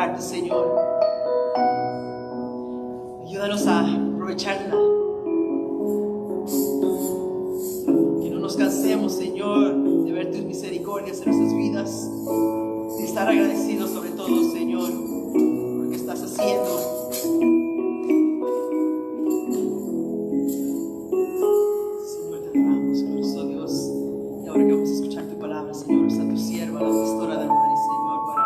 honrarte, Señor. Ayúdanos a aprovecharla. Que no nos cansemos, Señor, de ver tus misericordias en nuestras vidas. Y estar agradecidos sobre todo, Señor, por lo que estás haciendo. Señor, te adoramos, glorioso Dios. Y ahora que vamos a escuchar tu palabra, Señor, usa tu sierva, la pastora Damaris, Señor, para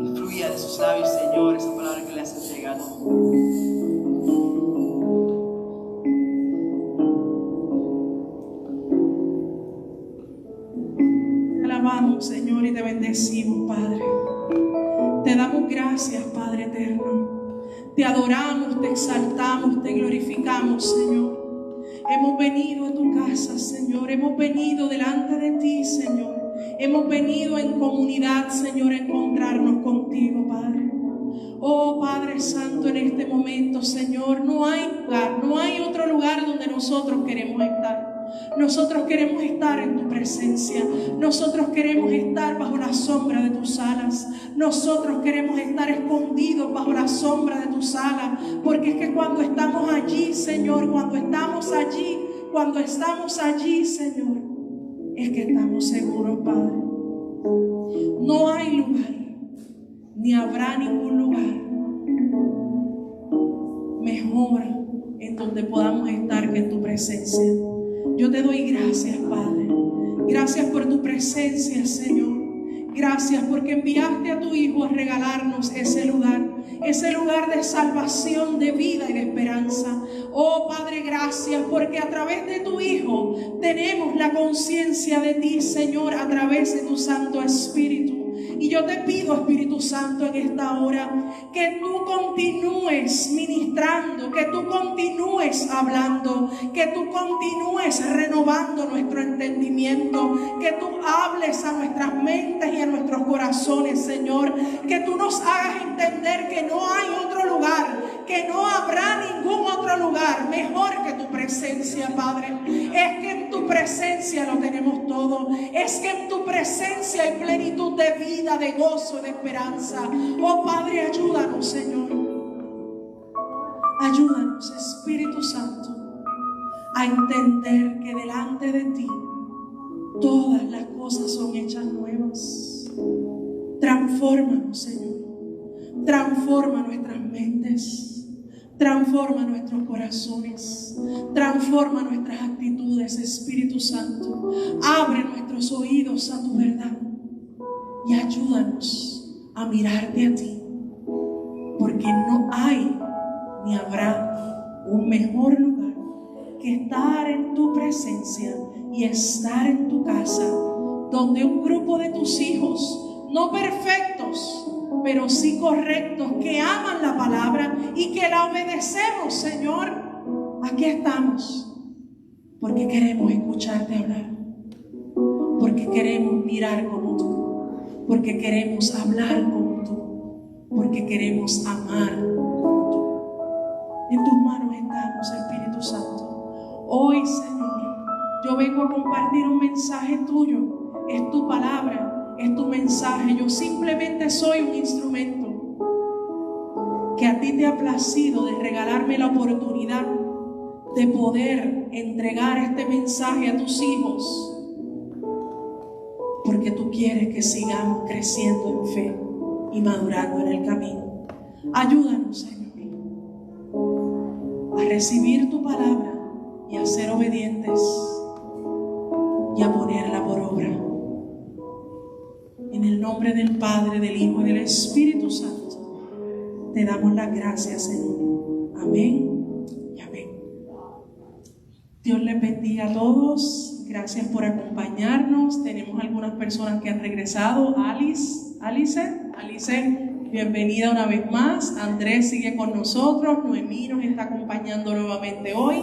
que fluya de sus labios, Señor, esa palabra que le has entregado. Señor, y te bendecimos, Padre. Te damos gracias, Padre eterno. Te adoramos, te exaltamos, te glorificamos, Señor. Hemos venido a tu casa, Señor. Hemos venido delante de ti, Señor. Hemos venido en comunidad, Señor, a encontrarnos contigo, Padre. Oh, Padre Santo, en este momento, Señor, no hay lugar, no hay otro lugar donde nosotros queremos estar. Nosotros queremos estar en tu presencia. Nosotros queremos estar bajo la sombra de tus alas. Nosotros queremos estar escondidos bajo la sombra de tus alas. Porque es que cuando estamos allí, Señor, cuando estamos allí, Señor, es que estamos seguros, Padre. No hay lugar, ni habrá ningún lugar mejor en donde podamos estar que en tu presencia. Yo te doy gracias, Padre. Gracias por tu presencia, Señor. Gracias porque enviaste a tu Hijo a regalarnos ese lugar de salvación, de vida y de esperanza. Oh, Padre, gracias porque a través de tu Hijo tenemos la conciencia de ti, Señor, a través de tu Santo Espíritu. Y yo te pido, Espíritu Santo, en esta hora, que tú continúes ministrando, que tú continúes hablando, que tú continúes renovando nuestro entendimiento, que tú hables a nuestras mentes y a nuestros corazones, Señor, que tú nos hagas entender que no hay otro lugar, que no habrá ningún otro lugar mejor que tu presencia, Padre. Es que en tu presencia lo tenemos todo, es que en tu presencia hay plenitud de vida, de gozo, de esperanza. Oh, Padre, ayúdanos, Señor. Ayúdanos, Espíritu Santo, a entender que delante de ti todas las cosas son hechas nuevas. Transfórmanos, Señor. Transforma nuestras mentes. Transforma nuestros corazones. Transforma nuestras actitudes, Espíritu Santo. Abre nuestros oídos a tu verdad. Y ayúdanos a mirarte a ti. Porque no hay ni habrá un mejor lugar que estar en tu presencia y estar en tu casa, donde un grupo de tus hijos, no perfectos, pero sí correctos, que aman la palabra y que la obedecemos, Señor. Aquí estamos porque queremos escucharte hablar, porque queremos mirar como tú, porque queremos hablar como tú, porque queremos amar como tú. En tus manos estamos, Espíritu Santo. Hoy, Señor, yo vengo a compartir un mensaje tuyo. Es tu palabra, es tu mensaje. Yo simplemente soy un instrumento que a ti te ha placido de regalarme la oportunidad de poder entregar este mensaje a tus hijos, porque tú quieres que sigamos creciendo en fe y madurando en el camino. Ayúdanos, Señor, a recibir tu palabra y a ser obedientes y a ponerla por obra. En el nombre del Padre, del Hijo y del Espíritu Santo, te damos las gracias, Señor. Amén y amén. Dios les bendiga a todos. Gracias por acompañarnos. Tenemos algunas personas que han regresado. Alice, bienvenida una vez más. Andrés sigue con nosotros. Noemí nos está acompañando nuevamente hoy.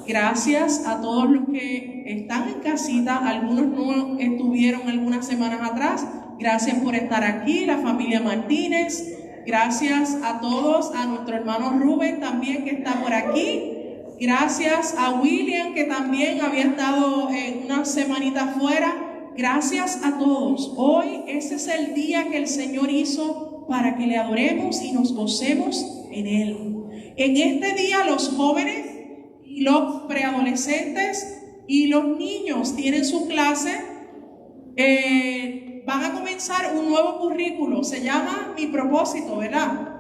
Gracias a todos los que están en casita. Algunos no estuvieron algunas semanas atrás. Gracias por estar aquí. La familia Martínez. Gracias a todos. A nuestro hermano Rubén también, que está por aquí. Gracias a William, que también había estado una semanita fuera. gracias a todos. Hoy este es el día que el Señor hizo para que le adoremos y nos gocemos en Él. En este día los jóvenes y los preadolescentes y los niños tienen su clase. Van a comenzar un nuevo currículo. Se llama Mi Propósito, ¿verdad?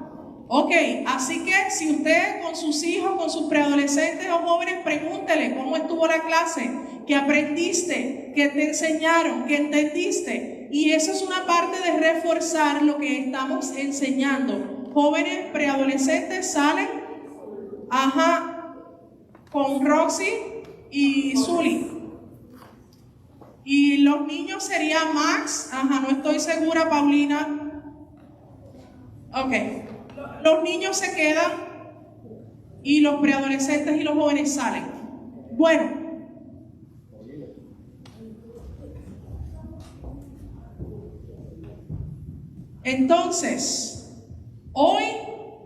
Ok, así que si usted con sus hijos, con sus preadolescentes o jóvenes, pregúntele cómo estuvo la clase, qué aprendiste, qué te enseñaron, qué entendiste. Y eso es una parte de reforzar lo que estamos enseñando. Jóvenes, preadolescentes salen, con Roxy y Zully. Y los niños serían Max, no estoy segura, Paulina. Ok. Los niños se quedan y los preadolescentes y los jóvenes salen. Bueno, entonces, hoy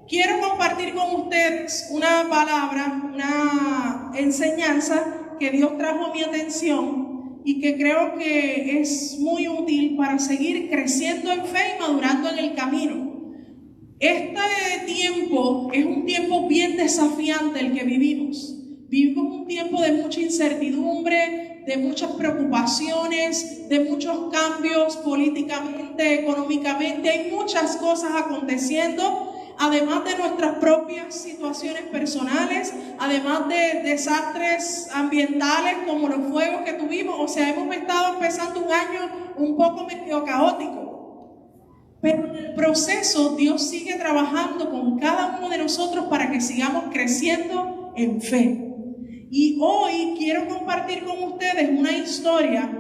quiero compartir con ustedes una palabra, una enseñanza que Dios trajo a mi atención y que creo que es muy útil para seguir creciendo en fe y madurando en el camino. Este tiempo es un tiempo bien desafiante el que vivimos. Vivimos un tiempo de mucha incertidumbre, de muchas preocupaciones, de muchos cambios políticamente, económicamente. Hay muchas cosas aconteciendo, además de nuestras propias situaciones personales, además de desastres ambientales como los fuegos que tuvimos. O sea, hemos estado empezando un año un poco medio caótico. Pero en el proceso Dios sigue trabajando con cada uno de nosotros para que sigamos creciendo en fe. Y hoy quiero compartir con ustedes una historia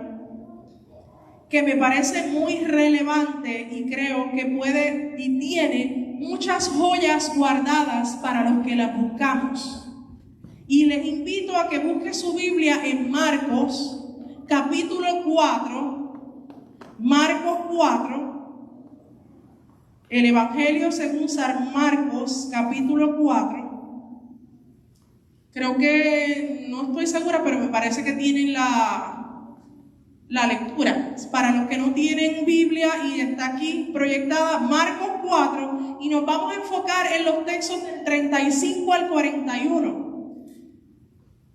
que me parece muy relevante y creo que puede y tiene muchas joyas guardadas para los que las buscamos. Y les invito a que busquen su Biblia en Marcos, capítulo 4, Marcos 4. El Evangelio según San Marcos, capítulo 4. Creo que, no estoy segura, pero me parece que tienen la lectura. Para los que no tienen Biblia y está aquí proyectada, Marcos 4, y nos vamos a enfocar en los textos del 35 al 41.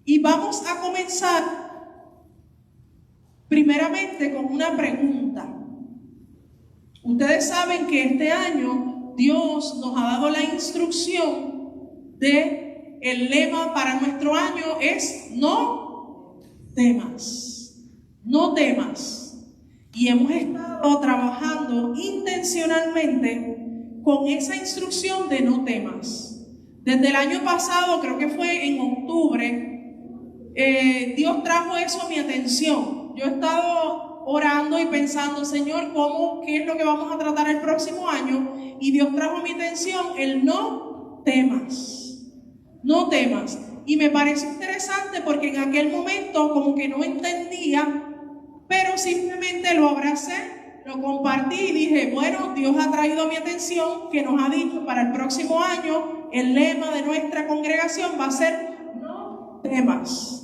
Y vamos a comenzar primeramente con una pregunta. Ustedes saben que este año Dios nos ha dado la instrucción de el lema para nuestro año es no temas, no temas. Y hemos estado trabajando intencionalmente con esa instrucción de no temas. Desde el año pasado, creo que fue en octubre, Dios trajo eso a mi atención. Yo he estado orando y pensando, Señor, ¿qué es lo que vamos a tratar el próximo año? Y Dios trajo a mi atención el no temas, no temas. Y me parece interesante porque en aquel momento como que no entendía, pero simplemente lo abracé, lo compartí y dije, bueno, Dios ha traído a mi atención que nos ha dicho para el próximo año, el lema de nuestra congregación va a ser no temas.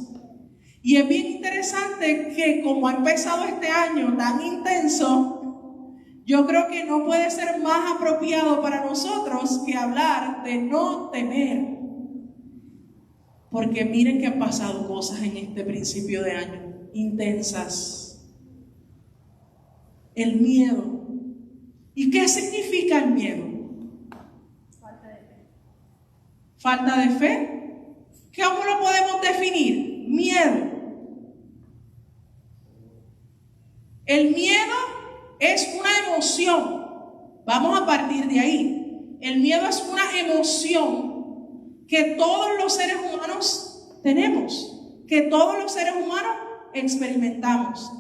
Y es bien interesante que como ha empezado este año tan intenso, yo creo que no puede ser más apropiado para nosotros que hablar de no temer. Porque miren que han pasado cosas en este principio de año, intensas. El miedo. ¿Y qué significa el miedo? Falta de fe. ¿Falta de fe? ¿Cómo lo podemos definir? Miedo. El miedo es una emoción. Vamos a partir de ahí. El miedo es una emoción que todos los seres humanos tenemos, que todos los seres humanos experimentamos.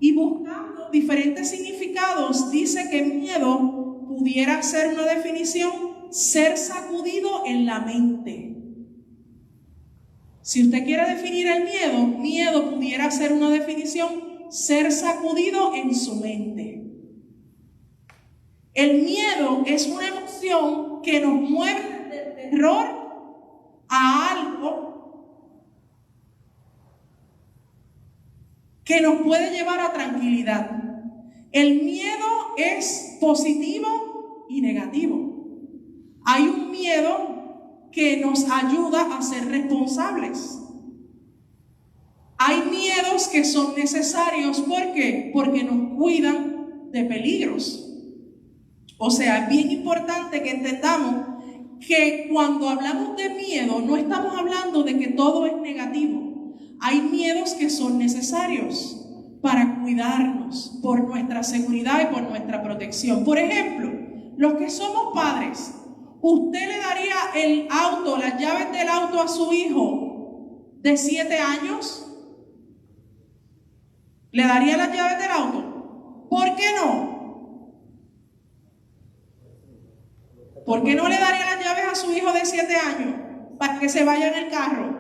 Y buscando diferentes significados, dice que miedo pudiera ser una definición, ser sacudido en la mente. Si usted quiere definir el miedo pudiera ser una definición, ser sacudido en su mente. El miedo es una emoción que nos mueve del terror a algo que nos puede llevar a tranquilidad. El miedo es positivo y negativo. Hay un miedo que nos ayuda a ser responsables. Hay miedos que son necesarios. ¿Por qué? Porque nos cuidan de peligros. O sea, es bien importante que entendamos que cuando hablamos de miedo, no estamos hablando de que todo es negativo. Hay miedos que son necesarios para cuidarnos, por nuestra seguridad y por nuestra protección. Por ejemplo, los que somos padres, ¿usted le daría el auto, las llaves del auto a su hijo de 7 años? ¿Le daría las llaves del auto? ¿Por qué no? ¿Por qué no le daría las llaves a su hijo de 7 años para que se vaya en el carro?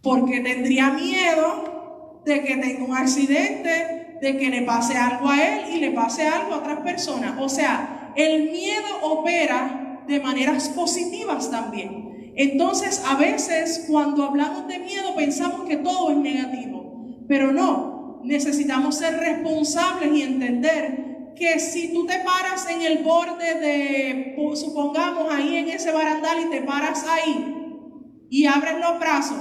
Porque tendría miedo de que tenga un accidente, de que le pase algo a él y le pase algo a otras personas. O sea, el miedo opera de maneras positivas también. Entonces, a veces cuando hablamos de miedo pensamos que todo es negativo, pero no. Necesitamos ser responsables y entender que si tú te paras en el borde de, supongamos ahí en ese barandal y te paras ahí y abres los brazos,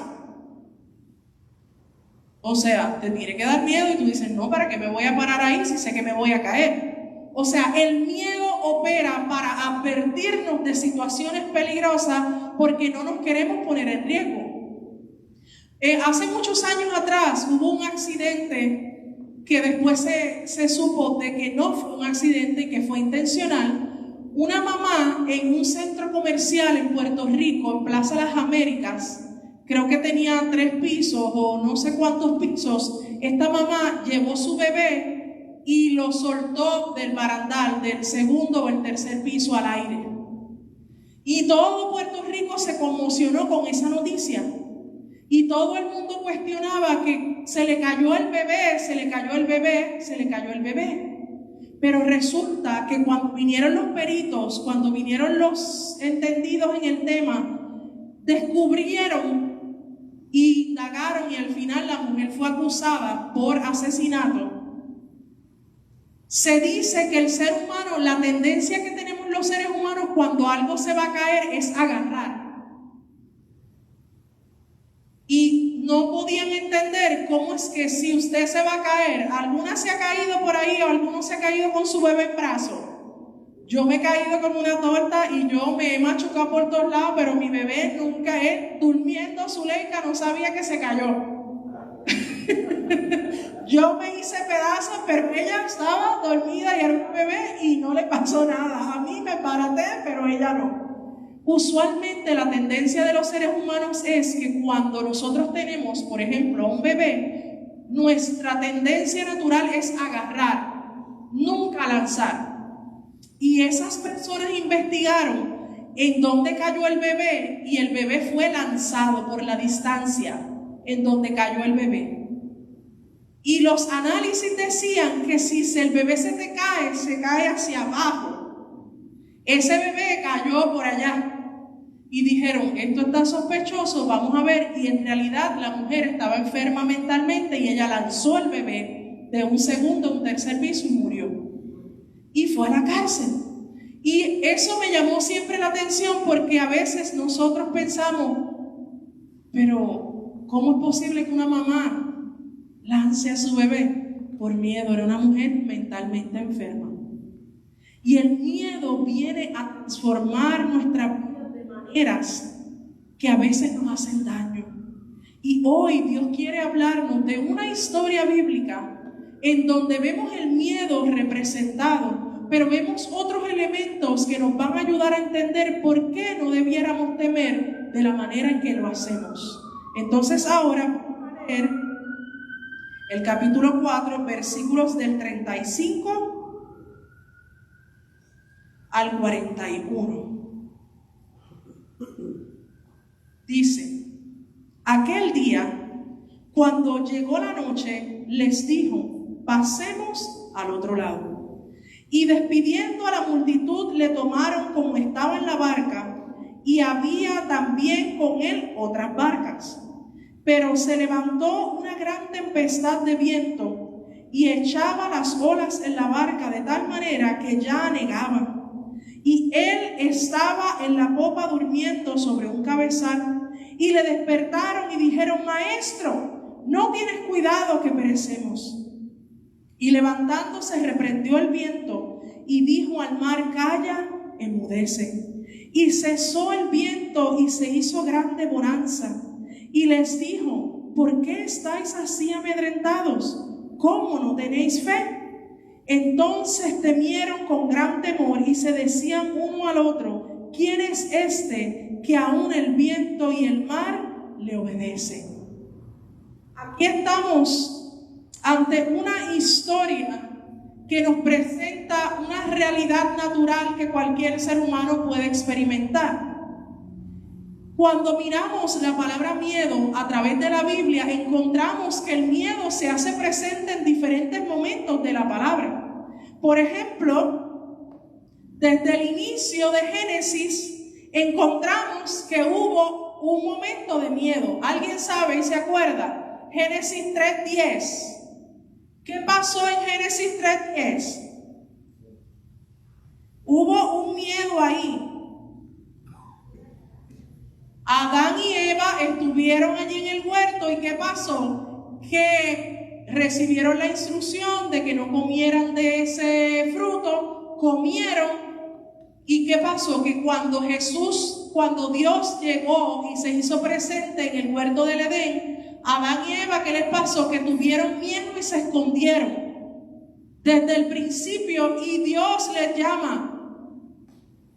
o sea, te tiene que dar miedo y tú dices, no, ¿para qué me voy a parar ahí si sé que me voy a caer? O sea, el miedo opera para advertirnos de situaciones peligrosas porque no nos queremos poner en riesgo. Hace muchos años atrás hubo un accidente que después se supo de que no fue un accidente y que fue intencional. Una mamá en un centro comercial en Puerto Rico, en Plaza Las Américas, creo que tenía 3 pisos o no sé cuántos pisos. Esta mamá llevó su bebé y lo soltó del barandal, del segundo o el tercer piso al aire. Y todo Puerto Rico se conmocionó con esa noticia. Y todo el mundo cuestionaba que se le cayó el bebé, se le cayó el bebé, se le cayó el bebé. Pero resulta que cuando vinieron los peritos, cuando vinieron los entendidos en el tema, descubrieron y indagaron y al final la mujer fue acusada por asesinato. Se dice que el ser humano, la tendencia que tenemos los seres humanos cuando algo se va a caer es agarrar. Y no podían entender cómo es que si usted se va a caer, alguna se ha caído por ahí o alguno se ha caído con su bebé en brazos. Yo me he caído como una torta y yo me he machucado por todos lados, pero mi bebé nunca, durmiendo, Zuleika no sabía que se cayó. Yo me hice pedazos, pero ella estaba dormida y era un bebé y no le pasó nada. A mí me paraté, pero ella no. Usualmente la tendencia de los seres humanos es que cuando nosotros tenemos, por ejemplo, un bebé, nuestra tendencia natural es agarrar, nunca lanzar. Y esas personas investigaron en dónde cayó el bebé y el bebé fue lanzado por la distancia en donde cayó el bebé. Y los análisis decían que si el bebé se cae hacia abajo. Ese bebé cayó por allá. Y dijeron, esto está sospechoso, vamos a ver. Y en realidad la mujer estaba enferma mentalmente y ella lanzó el bebé de un segundo a un tercer piso y murió. Y fue a la cárcel. Y eso me llamó siempre la atención porque a veces nosotros pensamos, pero ¿cómo es posible que una mamá lance a su bebé? Por miedo, era una mujer mentalmente enferma. Y el miedo viene a transformar nuestra vida de maneras que a veces nos hacen daño. Y hoy Dios quiere hablarnos de una historia bíblica en donde vemos el miedo representado, pero vemos otros elementos que nos van a ayudar a entender por qué no debiéramos temer de la manera en que lo hacemos. Entonces ahora vamos a leer el capítulo 4, versículos del 35 al 41. Dice, aquel día, cuando llegó la noche, les dijo, pasemos al otro lado. Y despidiendo a la multitud, le tomaron como estaba en la barca, y había también con él otras barcas. Pero se levantó una gran tempestad de viento y echaba las olas en la barca de tal manera que ya anegaba. Y él estaba en la popa durmiendo sobre un cabezal. Y le despertaron y dijeron: Maestro, ¿no tienes cuidado que perecemos? Y levantándose reprendió el viento y dijo al mar: Calla, enmudece. Y cesó el viento y se hizo grande bonanza. Y les dijo: ¿por qué estáis así amedrentados? ¿Cómo no tenéis fe? Entonces temieron con gran temor y se decían uno al otro: ¿quién es este que aún el viento y el mar le obedecen? Aquí estamos ante una historia que nos presenta una realidad natural que cualquier ser humano puede experimentar. Cuando miramos la palabra miedo a través de la Biblia, encontramos que el miedo se hace presente en diferentes momentos de la palabra. Por ejemplo, desde el inicio de Génesis encontramos que hubo un momento de miedo. ¿Alguien sabe y se acuerda? Génesis 3:10. ¿Qué pasó en Génesis 3:10? Hubo un miedo ahí. Adán y Eva estuvieron allí en el huerto y ¿qué pasó? Que recibieron la instrucción de que no comieran de ese fruto, comieron. ¿Y qué pasó? Que cuando Dios llegó y se hizo presente en el huerto del Edén, Adán y Eva, ¿qué les pasó? Que tuvieron miedo y se escondieron desde el principio, y Dios les llama: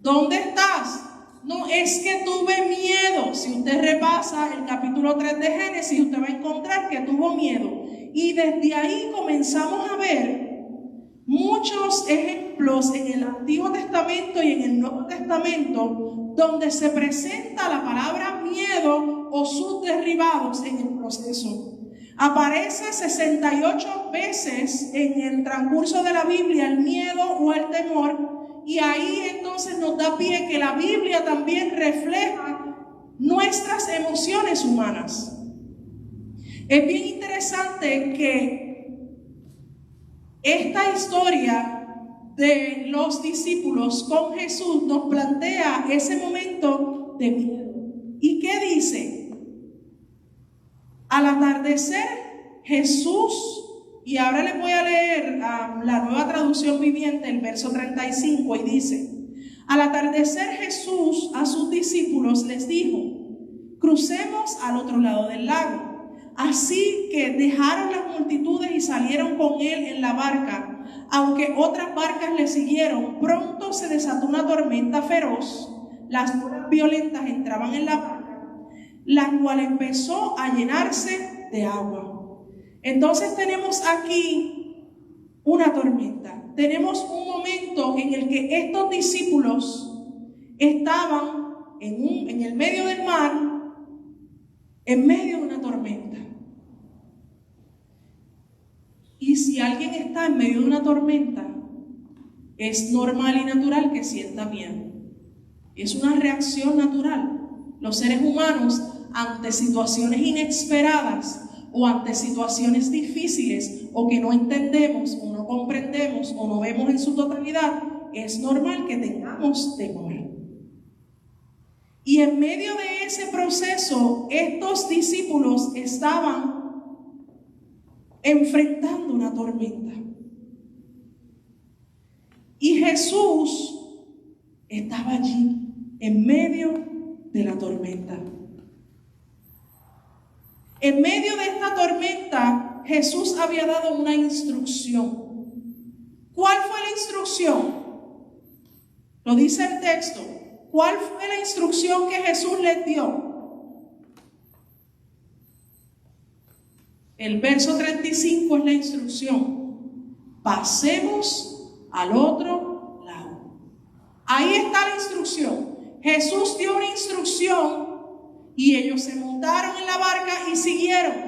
¿dónde estás? No, es que tuve miedo. Si usted repasa el capítulo 3 de Génesis, usted va a encontrar que tuvo miedo. Y desde ahí comenzamos a ver muchos ejemplos en el Antiguo Testamento y en el Nuevo Testamento donde se presenta la palabra miedo o sus derivados en el proceso. Aparece 68 veces en el transcurso de la Biblia el miedo o el temor. Y ahí entonces nos da pie que la Biblia también refleja nuestras emociones humanas. Es bien interesante que esta historia de los discípulos con Jesús nos plantea ese momento de miedo. ¿Y qué dice? Al atardecer, Jesús... Y ahora les voy a leer la Nueva Traducción Viviente, el verso 35, y dice: al atardecer Jesús a sus discípulos les dijo: crucemos al otro lado del lago. Así que dejaron las multitudes y salieron con él en la barca. Aunque otras barcas le siguieron, pronto se desató una tormenta feroz. Las olas violentas entraban en la barca, la cual empezó a llenarse de agua. Entonces tenemos aquí una tormenta. Tenemos un momento en el que estos discípulos estaban en el medio del mar, en medio de una tormenta. Y si alguien está en medio de una tormenta, es normal y natural que sienta miedo. Es una reacción natural. Los seres humanos, ante situaciones inesperadas, o ante situaciones difíciles o que no entendemos o no comprendemos o no vemos en su totalidad, es normal que tengamos temor. Y en medio de ese proceso, estos discípulos estaban enfrentando una tormenta. Y Jesús estaba allí, en medio de la tormenta. En medio de esta tormenta, Jesús había dado una instrucción. ¿Cuál fue la instrucción? Lo dice el texto. ¿Cuál fue la instrucción que Jesús les dio? El verso 35 es la instrucción: pasemos al otro lado. Ahí está la instrucción. Jesús dio una instrucción y ellos se montaron en la barca y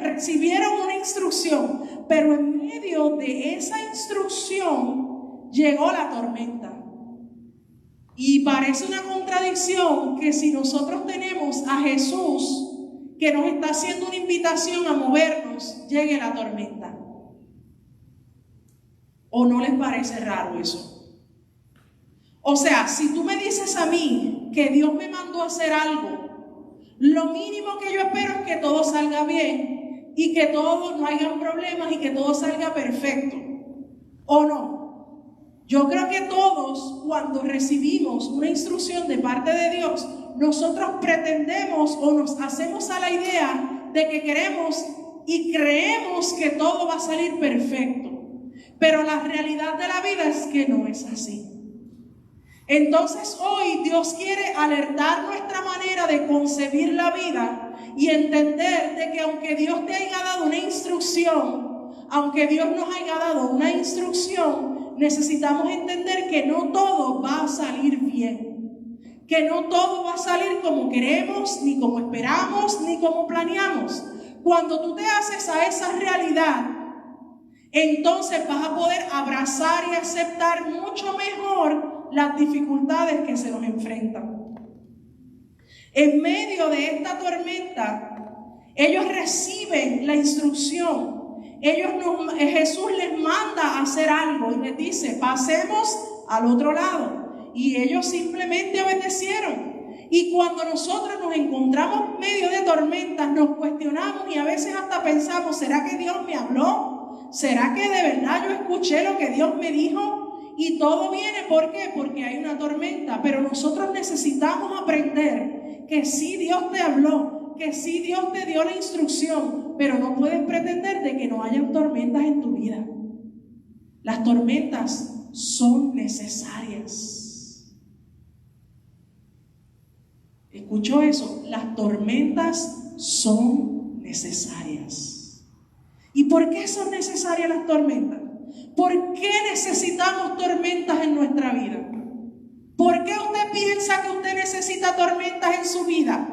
recibieron una instrucción. Pero en medio de esa instrucción llegó la tormenta. Y parece una contradicción que si nosotros tenemos a Jesús que nos está haciendo una invitación a movernos, llegue la tormenta. ¿O no les parece raro eso? O sea, si tú me dices a mí que Dios me mandó a hacer algo, lo mínimo que yo espero es que todo salga bien y que todo no haya problemas y que todo salga perfecto. ¿O no? Yo creo que todos, cuando recibimos una instrucción de parte de Dios, nosotros pretendemos o nos hacemos a la idea de que queremos y creemos que todo va a salir perfecto. Pero la realidad de la vida es que no es así. Entonces hoy Dios quiere alertar nuestra manera de concebir la vida y entender de que aunque Dios te haya dado una instrucción, aunque Dios nos haya dado una instrucción, necesitamos entender que no todo va a salir bien, que no todo va a salir como queremos, ni como esperamos, ni como planeamos. Cuando tú te haces a esa realidad, entonces vas a poder abrazar y aceptar mucho mejor las dificultades que se nos enfrentan. En medio de esta tormenta, ellos reciben la instrucción. Jesús les manda a hacer algo y les dice, pasemos al otro lado. Y ellos simplemente obedecieron. Y cuando nosotros nos encontramos en medio de tormentas, nos cuestionamos y a veces hasta pensamos, ¿será que Dios me habló? ¿Será que de verdad yo escuché lo que Dios me dijo? Y todo viene, ¿por qué? Porque hay una tormenta. Pero nosotros necesitamos aprender que sí Dios te habló, que sí Dios te dio la instrucción, pero no puedes pretender de que no hayan tormentas en tu vida. Las tormentas son necesarias. ¿Escuchó eso? Las tormentas son necesarias. ¿Y por qué son necesarias las tormentas? ¿Por qué necesitamos tormentas en nuestra vida? ¿Por qué usted piensa que usted necesita tormentas en su vida?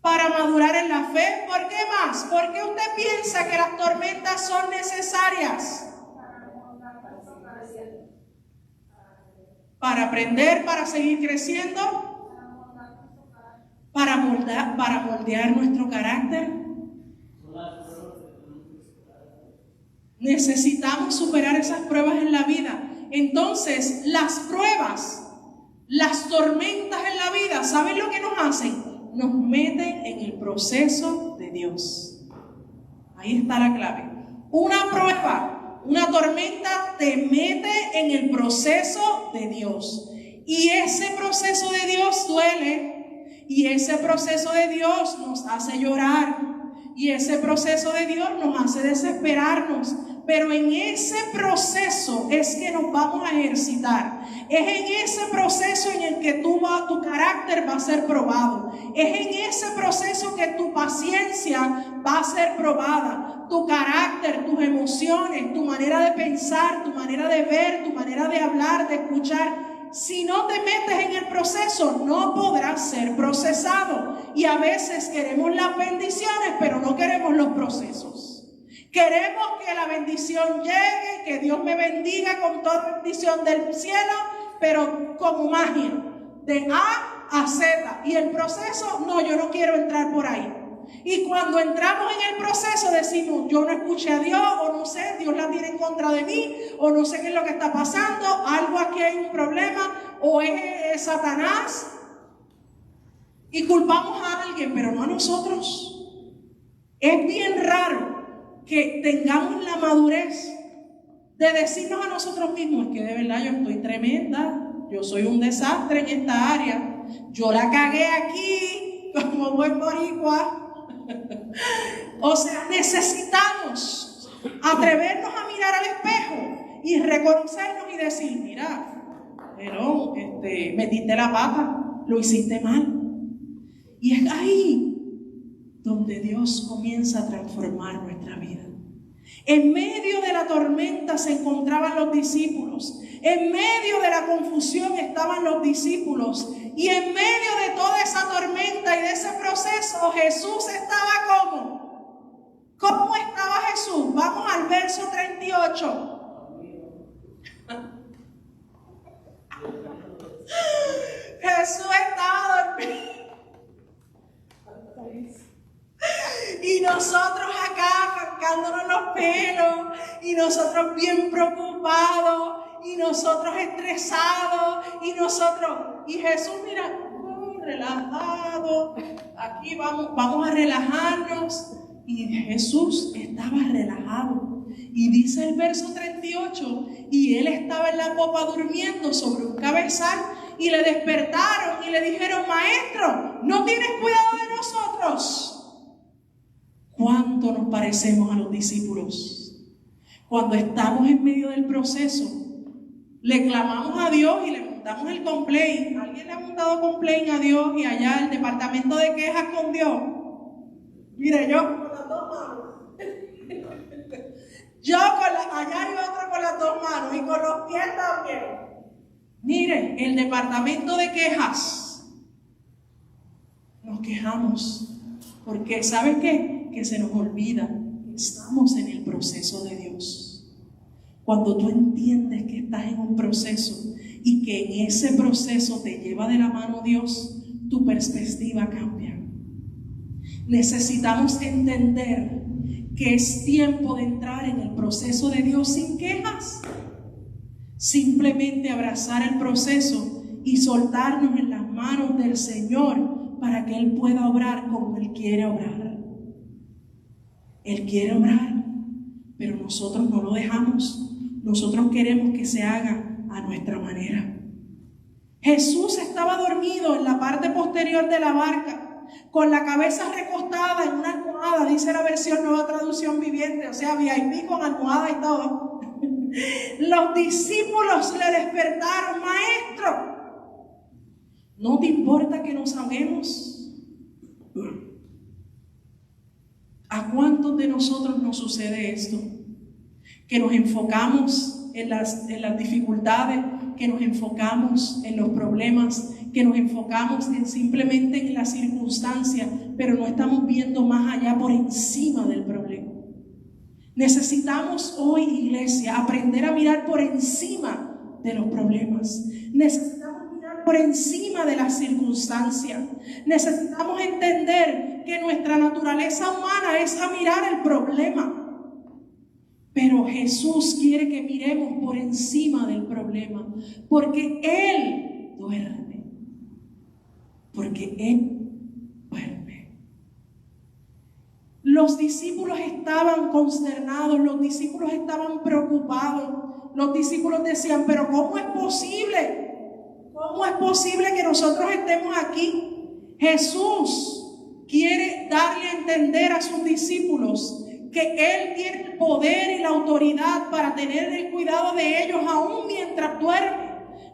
Para madurar en la fe. ¿Por qué más? ¿Por qué usted piensa que las tormentas son necesarias? Para aprender, para seguir creciendo, para moldear nuestro carácter. Necesitamos superar esas pruebas en la vida. Entonces, las pruebas, las tormentas en la vida, ¿saben lo que nos hacen? Nos meten en el proceso de Dios. Ahí está la clave. Una prueba, una tormenta te mete en el proceso de Dios. Y ese proceso de Dios duele. Y ese proceso de Dios nos hace llorar. Y ese proceso de Dios nos hace desesperarnos. Pero en ese proceso es que nos vamos a ejercitar. Es en ese proceso en el que tu carácter va a ser probado. Es en ese proceso que tu paciencia va a ser probada. Tu carácter, tus emociones, tu manera de pensar, tu manera de ver, tu manera de hablar, de escuchar. Si no te metes en el proceso, no podrás ser procesado. Y a veces queremos las bendiciones, pero no queremos los procesos. Queremos que la bendición llegue, que Dios me bendiga con toda bendición del cielo, pero como magia, de A a Z. Y el proceso, no, yo no quiero entrar por ahí. Y cuando entramos en el proceso decimos, yo no escuché a Dios, o no sé, Dios la tiene en contra de mí, o no sé qué es lo que está pasando, algo aquí hay un problema, o es Satanás. Y culpamos a alguien, pero no a nosotros. Es bien raro que tengamos la madurez de decirnos a nosotros mismos, es que de verdad yo estoy tremenda, yo soy un desastre en esta área, yo la cagué aquí como buen boricua. O sea, necesitamos atrevernos a mirar al espejo y reconocernos y decir, mira, pero metiste la pata, lo hiciste mal. Y es ahí donde Dios comienza a transformar nuestra vida. En medio de la tormenta se encontraban los discípulos. En medio de la confusión estaban los discípulos. Y en medio de toda esa tormenta y de ese proceso, Jesús estaba ¿cómo? ¿Cómo estaba Jesús? Vamos al verso 38. Jesús estaba dormido. Y nosotros acá arrancándonos los pelos, y nosotros bien preocupados, y nosotros estresados, y Jesús, mira, relajado, aquí vamos a relajarnos. Y Jesús estaba relajado. Y dice el verso 38, y él estaba en la popa durmiendo sobre un cabezal, y le despertaron y le dijeron: Maestro, ¿no tienes cuidado de nosotros? ¿Cuánto nos parecemos a los discípulos? Cuando estamos en medio del proceso, le clamamos a Dios y le montamos el complaint. ¿Alguien le ha montado complaint a Dios y allá el departamento de quejas con Dios? Mire, yo con las dos manos. Allá hay otro con las dos manos y con los pies también. Mire, el departamento de quejas. Nos quejamos porque, ¿saben qué? Que se nos olvida que estamos en el proceso de Dios. Cuando tú entiendes que estás en un proceso y que en ese proceso te lleva de la mano Dios, tu perspectiva cambia. Necesitamos entender que es tiempo de entrar en el proceso de Dios sin quejas. Simplemente abrazar el proceso y soltarnos en las manos del Señor para que Él pueda obrar como Él quiere obrar. Él quiere obrar, pero nosotros no lo dejamos. Nosotros queremos que se haga a nuestra manera. Jesús estaba dormido en la parte posterior de la barca, con la cabeza recostada en una almohada, dice la versión Nueva Traducción Viviente, o sea, VIP con almohada y todo. Los discípulos le despertaron: Maestro, ¿no te importa que nos ahoguemos? ¿A cuántos de nosotros nos sucede esto? Que nos enfocamos en las dificultades, que nos enfocamos en los problemas, que nos enfocamos simplemente en la circunstancia, pero no estamos viendo más allá por encima del problema. Necesitamos hoy, iglesia, aprender a mirar por encima de los problemas. Necesitamos mirar por encima de las circunstancias. Necesitamos entender que nuestra naturaleza humana es a mirar el problema. Pero Jesús quiere que miremos por encima del problema, porque Él duerme. Porque Él duerme. Los discípulos estaban consternados, los discípulos estaban preocupados. Los discípulos decían: pero ¿cómo es posible? ¿Cómo es posible que nosotros estemos aquí? Jesús quiere darle a entender a sus discípulos que Él tiene el poder y la autoridad para tener el cuidado de ellos aún mientras duermen.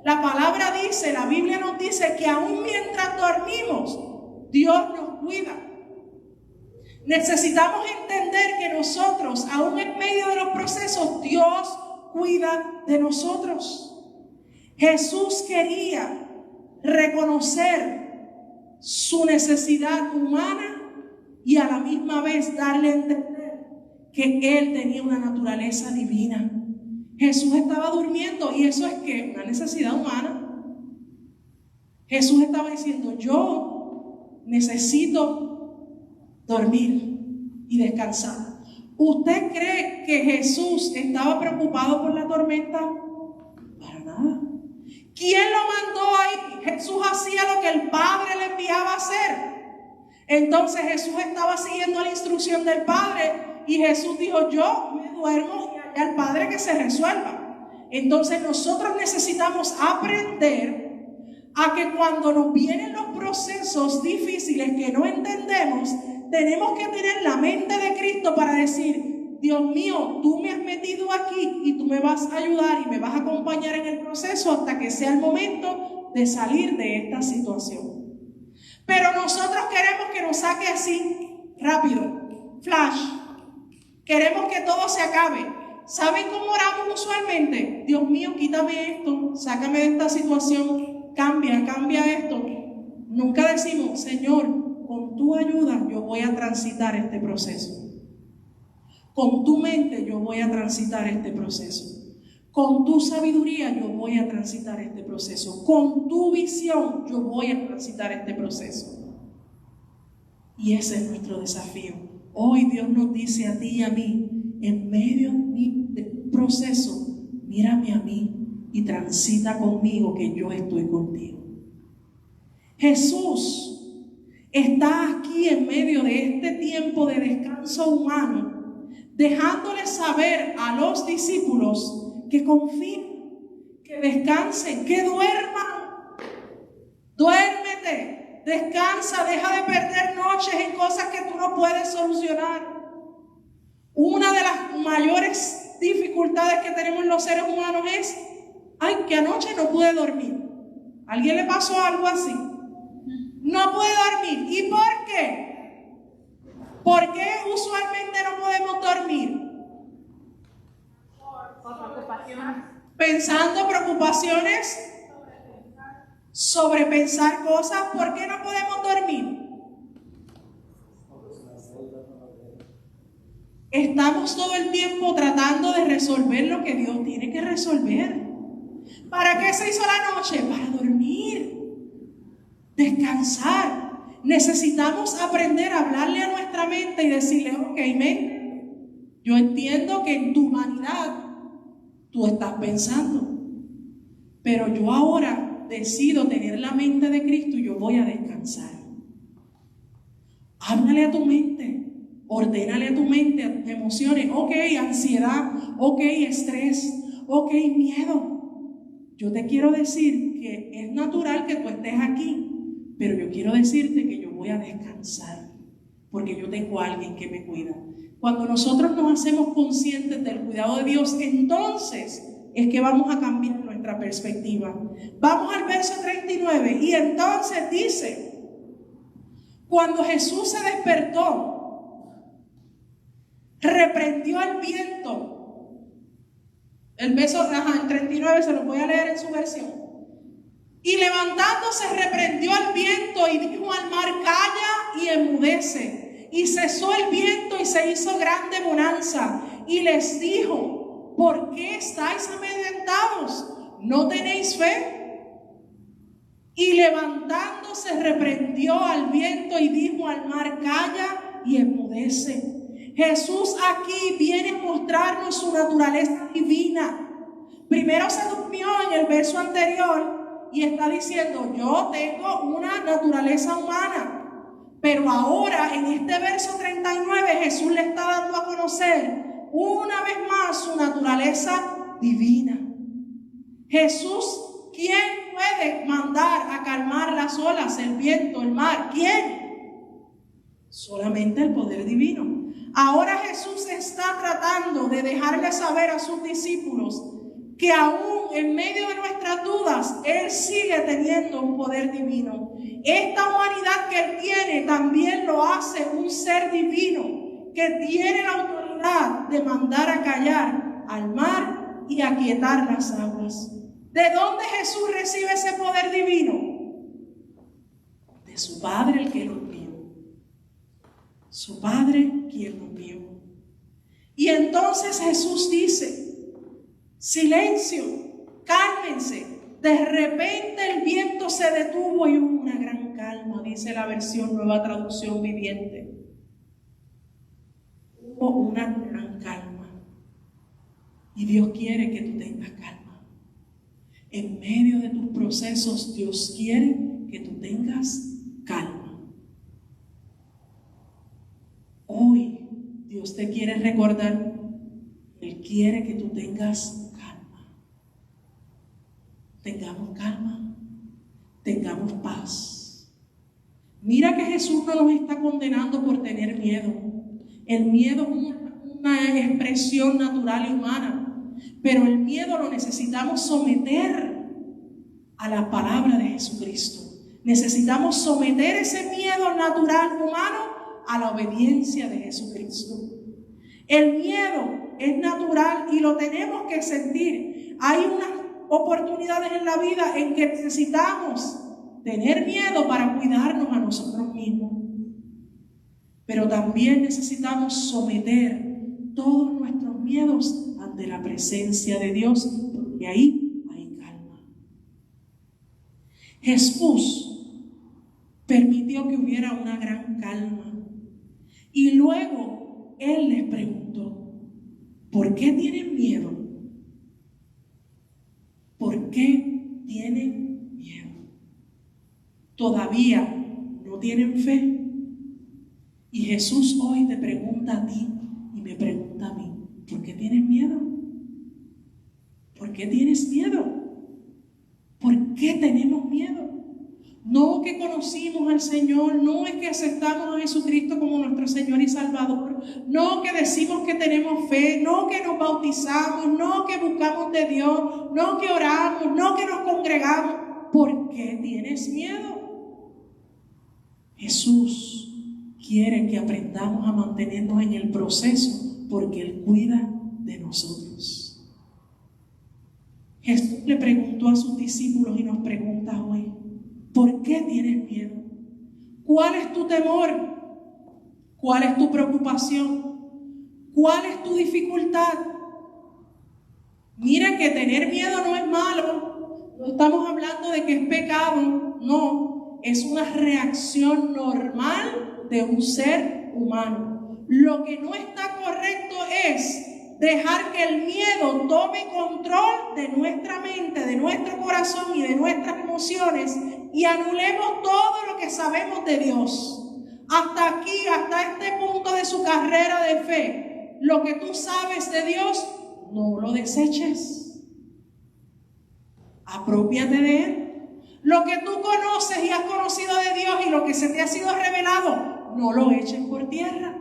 La palabra dice, la Biblia nos dice que aún mientras dormimos, Dios nos cuida. Necesitamos entender que nosotros, aún en medio de los procesos, Dios cuida de nosotros. Jesús quería reconocer su necesidad humana y a la misma vez darle a entender que Él tenía una naturaleza divina. Jesús estaba durmiendo, y eso es que una necesidad humana. Jesús estaba diciendo: yo necesito dormir y descansar. ¿Usted cree que Jesús estaba preocupado por la tormenta? Para nada. ¿Quién lo mandó ahí? Jesús hacía lo que el Padre le enviaba a hacer. Entonces Jesús estaba siguiendo la instrucción del Padre, y Jesús dijo: yo me duermo y al Padre que se resuelva. Entonces nosotros necesitamos aprender a que cuando nos vienen los procesos difíciles que no entendemos, tenemos que tener la mente de Cristo para decir: Dios mío, tú me has metido aquí y tú me vas a ayudar y me vas a acompañar en el proceso hasta que sea el momento de salir de esta situación. Pero nosotros queremos que nos saque así, rápido, flash. Queremos que todo se acabe. ¿Saben cómo oramos usualmente? Dios mío, quítame esto, sácame de esta situación, cambia esto. Nunca decimos: Señor, con tu ayuda yo voy a transitar este proceso. Con tu mente yo voy a transitar este proceso. Con tu sabiduría yo voy a transitar este proceso. Con tu visión yo voy a transitar este proceso. Y ese es nuestro desafío. Hoy Dios nos dice a ti y a mí, en medio de un proceso, mírame a mí y transita conmigo que yo estoy contigo. Jesús está aquí en medio de este tiempo de descanso humano, dejándole saber a los discípulos que confíen, que descansen, que duerman. Duérmete, descansa, deja de perder noches en cosas que tú no puedes solucionar. Una de las mayores dificultades que tenemos los seres humanos es, ay, que anoche no pude dormir. ¿A alguien le pasó algo así? No pude dormir. ¿Y por qué? ¿Por qué usualmente no podemos dormir? Por preocupaciones. Pensando preocupaciones, sobrepensar cosas. ¿Por qué no podemos dormir? Estamos todo el tiempo tratando de resolver lo que Dios tiene que resolver. ¿Para qué se hizo la noche? Para dormir, descansar. Necesitamos aprender a hablarle a nuestra mente y decirle, ok, mente, yo entiendo que en tu humanidad tú estás pensando, pero yo ahora decido tener la mente de Cristo y yo voy a descansar. Háblale a tu mente. Ordénale a tu mente, a tus emociones. Ok, ansiedad. Ok, estrés. Ok, miedo. Yo te quiero decir que es natural que tú estés aquí, pero yo quiero decirte que yo voy a descansar, porque yo tengo a alguien que me cuida. Cuando nosotros nos hacemos conscientes del cuidado de Dios, entonces es que vamos a cambiar nuestra perspectiva. Vamos al verso 39, y entonces dice, cuando Jesús se despertó, reprendió al viento. El verso, el 39 se lo voy a leer en su versión. Y levantándose reprendió al viento y dijo al mar, calla y enmudece. Y cesó el viento y se hizo grande bonanza. Y les dijo, ¿por qué estáis amedrentados? ¿No tenéis fe? Y levantándose reprendió al viento y dijo al mar, calla y enmudece. Jesús aquí viene a mostrarnos su naturaleza divina. Primero se durmió en el verso anterior y está diciendo, yo tengo una naturaleza humana. Pero ahora en este verso 39 Jesús le está dando a conocer una vez más su naturaleza divina. Jesús, ¿quién puede mandar a calmar las olas, el viento, el mar? ¿Quién? Solamente el poder divino. Ahora Jesús está tratando de dejarle saber a sus discípulos que aún en medio de nuestras dudas, Él sigue teniendo un poder divino. Esta humanidad que Él tiene también lo hace un ser divino que tiene la autoridad de mandar a callar al mar y a aquietar las aguas. ¿De dónde Jesús recibe ese poder divino? De su Padre, el que lo envió. Su Padre quien lo envió. Y entonces Jesús dice, silencio, cálmense. De repente el viento se detuvo y hubo una gran calma, dice la versión Nueva Traducción Viviente. Hubo una gran calma. Y Dios quiere que tú tengas calma. En medio de tus procesos, Dios quiere que tú tengas calma. Hoy Dios te quiere recordar, Él quiere que tú tengas calma. Tengamos calma, tengamos paz. Mira que Jesús no nos está condenando por tener miedo. El miedo es una expresión natural y humana, pero el miedo lo necesitamos someter a la palabra de Jesucristo. Necesitamos someter ese miedo natural humano a la obediencia de Jesucristo. El miedo es natural y lo tenemos que sentir. Hay unas oportunidades en la vida en que necesitamos tener miedo para cuidarnos a nosotros mismos. Pero también necesitamos someter todos nuestros miedos ante la presencia de Dios, porque ahí hay calma. Jesús permitió que hubiera una gran calma. Y luego Él les preguntó, ¿por qué tienen miedo? ¿Por qué tienen miedo? ¿Todavía no tienen fe? Y Jesús hoy te pregunta a ti y me pregunta a mí, ¿por qué tienes miedo? ¿Por qué tienes miedo? ¿Por qué tenemos miedo? No que conocimos al Señor, no es que aceptamos a Jesucristo como nuestro Señor y Salvador, no que decimos que tenemos fe, no que nos bautizamos, no que buscamos de Dios, no que oramos, no que nos congregamos. ¿Por qué tienes miedo? Jesús quiere que aprendamos a mantenernos en el proceso porque Él cuida de nosotros. Jesús le preguntó a sus discípulos y nos pregunta hoy, ¿por qué tienes miedo? ¿Cuál es tu temor? ¿Cuál es tu preocupación? ¿Cuál es tu dificultad? Mira que tener miedo no es malo, no estamos hablando de que es pecado, no, es una reacción normal de un ser humano. Lo que no está correcto es dejar que el miedo tome control de nuestra mente, de nuestro corazón y de nuestras emociones y anulemos todo lo que sabemos de Dios. Hasta aquí, hasta este punto de su carrera de fe, lo que tú sabes de Dios, no lo deseches. Aprópiate de Él. Lo que tú conoces y has conocido de Dios y lo que se te ha sido revelado, no lo eches por tierra.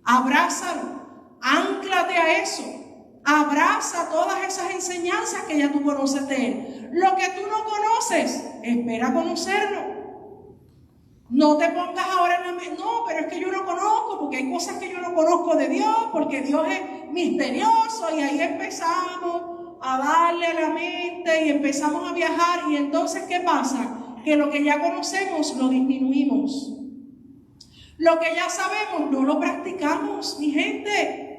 Abrázalo. Ánclate a eso, abraza todas esas enseñanzas que ya tú conoces de Él. Lo que tú no conoces, espera conocerlo. No te pongas ahora en la mente, no, pero es que yo no conozco, porque hay cosas que yo no conozco de Dios, porque Dios es misterioso, y ahí empezamos a darle a la mente y empezamos a viajar, y entonces ¿qué pasa? Que lo que ya conocemos lo disminuimos. Lo que ya sabemos no lo practicamos, mi gente.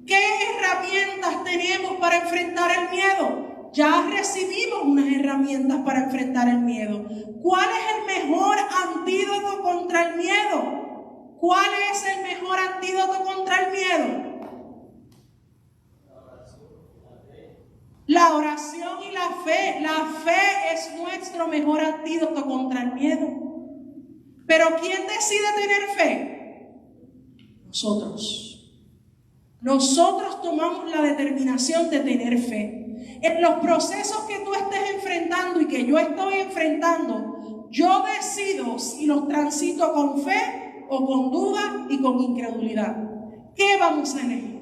¿Qué herramientas tenemos para enfrentar el miedo? Ya recibimos unas herramientas para enfrentar el miedo. ¿Cuál es el mejor antídoto contra el miedo? ¿Cuál es el mejor antídoto contra el miedo? La oración y la fe. La fe es nuestro mejor antídoto contra el miedo. Pero ¿quién decide tener fe? Nosotros. Nosotros tomamos la determinación de tener fe. En los procesos que tú estés enfrentando y que yo estoy enfrentando, yo decido si los transito con fe o con duda y con incredulidad. ¿Qué vamos a elegir?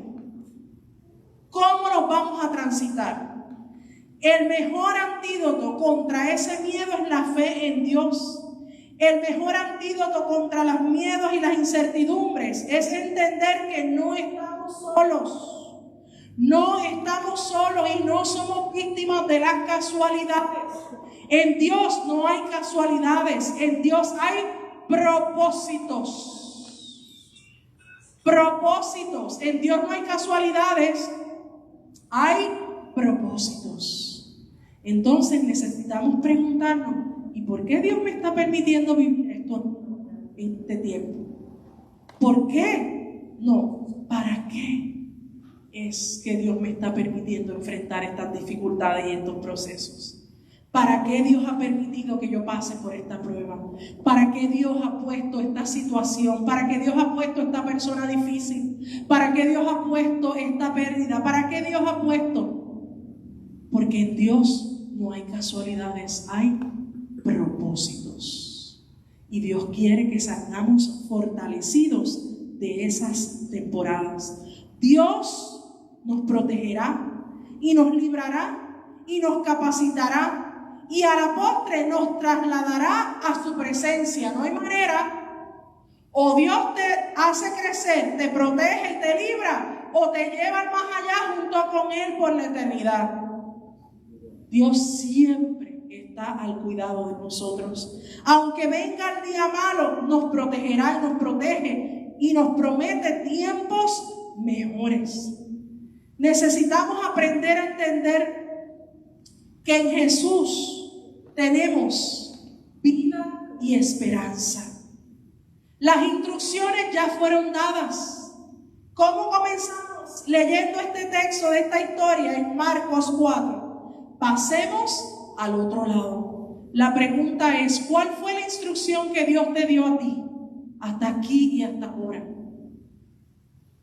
¿Cómo los vamos a transitar? El mejor antídoto contra ese miedo es la fe en Dios. El mejor antídoto contra los miedos y las incertidumbres es entender que no estamos solos. No estamos solos y no somos víctimas de las casualidades. En Dios no hay casualidades, en Dios hay propósitos. Propósitos. En Dios no hay casualidades, hay propósitos. Entonces necesitamos preguntarnos, ¿y por qué Dios me está permitiendo vivir esto en este tiempo? ¿Por qué? No, ¿para qué es que Dios me está permitiendo enfrentar estas dificultades y estos procesos? ¿Para qué Dios ha permitido que yo pase por esta prueba? ¿Para qué Dios ha puesto esta situación? ¿Para qué Dios ha puesto esta persona difícil? ¿Para qué Dios ha puesto esta pérdida? ¿Para qué Dios ha puesto? Porque en Dios no hay casualidades, hay propósitos. Y Dios quiere que salgamos fortalecidos de esas temporadas. Dios nos protegerá y nos librará y nos capacitará y a la postre nos trasladará a su presencia. No hay manera. O Dios te hace crecer, te protege y te libra, o te lleva más allá junto con Él por la eternidad. Dios siempre está al cuidado de nosotros. Aunque venga el día malo, nos protegerá y nos protege y nos promete tiempos mejores. Necesitamos aprender a entender que en Jesús tenemos vida y esperanza. Las instrucciones ya fueron dadas. ¿Cómo comenzamos? Leyendo este texto de esta historia en Marcos 4. Pasemos al otro lado. La pregunta es, ¿cuál fue la instrucción que Dios te dio a ti? Hasta aquí y hasta ahora.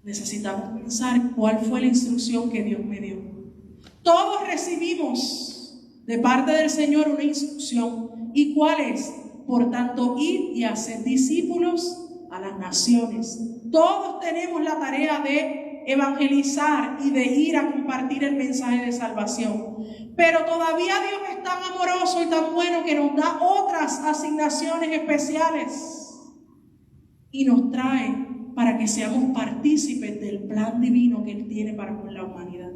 Necesitamos pensar cuál fue la instrucción que Dios me dio. Todos recibimos de parte del Señor una instrucción. ¿Y cuál es? Por tanto, ir y hacer discípulos a las naciones. Todos tenemos la tarea de evangelizar y de ir a compartir el mensaje de salvación. Pero todavía Dios es tan amoroso y tan bueno que nos da otras asignaciones especiales y nos trae para que seamos partícipes del plan divino que Él tiene para con la humanidad.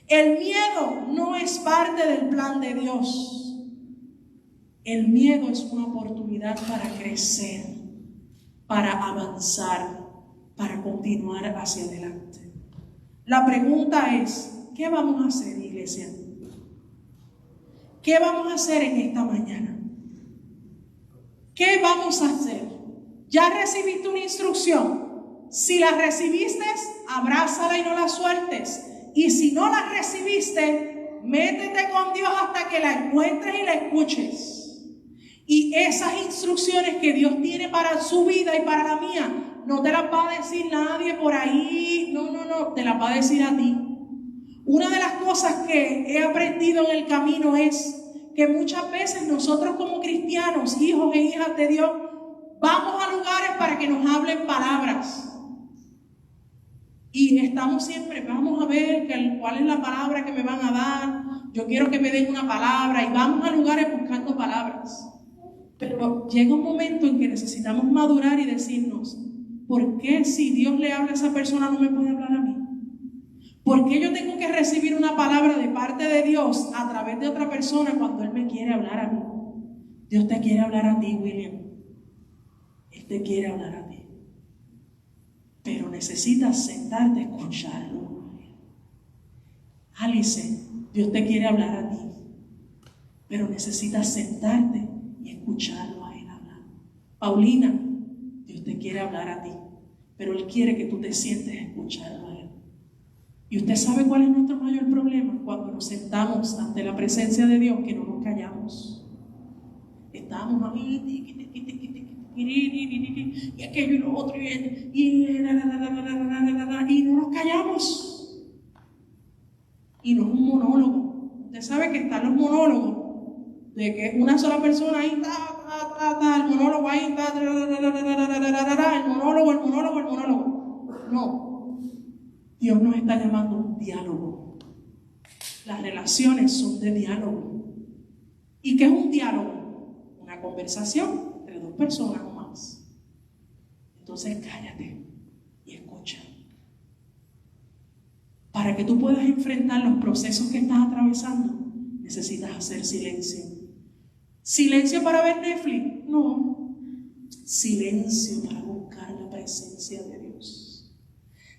El miedo no es parte del plan de Dios. El miedo es una oportunidad para crecer, para avanzar, para continuar hacia adelante. La pregunta es, ¿qué vamos a hacer, iglesia? ¿Qué vamos a hacer en esta mañana? ¿Qué vamos a hacer? ¿Ya recibiste una instrucción? Si la recibiste, abrázala y no la sueltes. Y si no la recibiste, métete con Dios hasta que la encuentres y la escuches. Y esas instrucciones que Dios tiene para su vida y para la mía, no te las va a decir nadie por ahí. No, te las va a decir a ti. Una de las cosas que he aprendido en el camino es que muchas veces nosotros como cristianos, hijos e hijas de Dios, vamos a lugares para que nos hablen palabras. Y estamos siempre, vamos a ver cuál es la palabra que me van a dar. Yo quiero que me den una palabra y vamos a lugares buscando palabras. Pero llega un momento en que necesitamos madurar y decirnos, ¿por qué si Dios le habla a esa persona no me puede hablar a mí? ¿Por qué yo tengo que recibir una palabra de parte de Dios a través de otra persona cuando Él me quiere hablar a mí? Dios te quiere hablar a ti, William. Él te quiere hablar a ti. Pero necesitas sentarte a escucharlo. Alice, Dios te quiere hablar a ti. Pero necesitas sentarte y escucharlo a Él hablar. Paulina, Dios te quiere hablar a ti. Pero Él quiere que tú te sientes a escucharlo a Él. Y usted sabe cuál es nuestro mayor problema cuando nos sentamos ante la presencia de Dios, que no nos callamos. Estamos ahí, y aquello y lo otro, y no nos callamos. Y no es un monólogo. Usted sabe que están los monólogos, de que una sola persona ahí, el monólogo ahí, el monólogo. No. Dios nos está llamando a un diálogo. Las relaciones son de diálogo. ¿Y qué es un diálogo? Una conversación entre dos personas o más. Entonces cállate y escucha. Para que tú puedas enfrentar los procesos que estás atravesando, necesitas hacer silencio. ¿Silencio para ver Netflix? No. Silencio para buscar la presencia de Dios.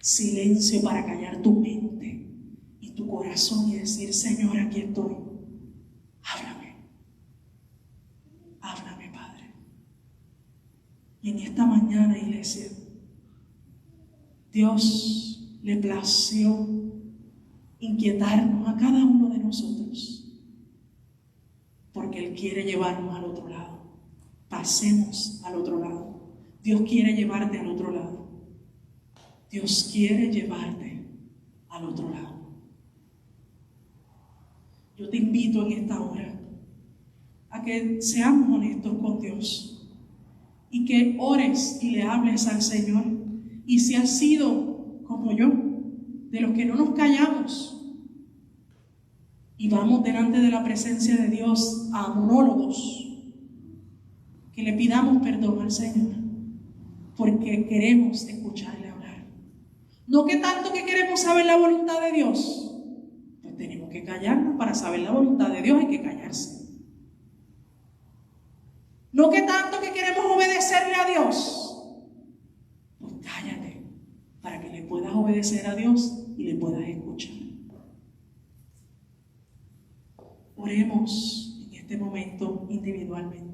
Silencio para callar tu mente y tu corazón y decir, Señor, aquí estoy. Háblame, Padre. Y en esta mañana, iglesia, Dios le plació inquietarnos a cada uno de nosotros, porque Él quiere llevarnos al otro lado. Pasemos al otro lado. Dios quiere llevarte al otro lado. Dios quiere llevarte al otro lado. Yo te invito en esta hora a que seamos honestos con Dios y que ores y le hables al Señor. Y si has sido como yo, de los que no nos callamos y vamos delante de la presencia de Dios a monólogos, que le pidamos perdón al Señor, porque queremos escucharle hablar. No que tanto que queremos saber la voluntad de Dios, pues tenemos que callarnos. Para saber la voluntad de Dios hay que callarse. No que tanto que queremos obedecerle a Dios, pues cállate para que le puedas obedecer a Dios y le puedas escuchar. Oremos en este momento individualmente.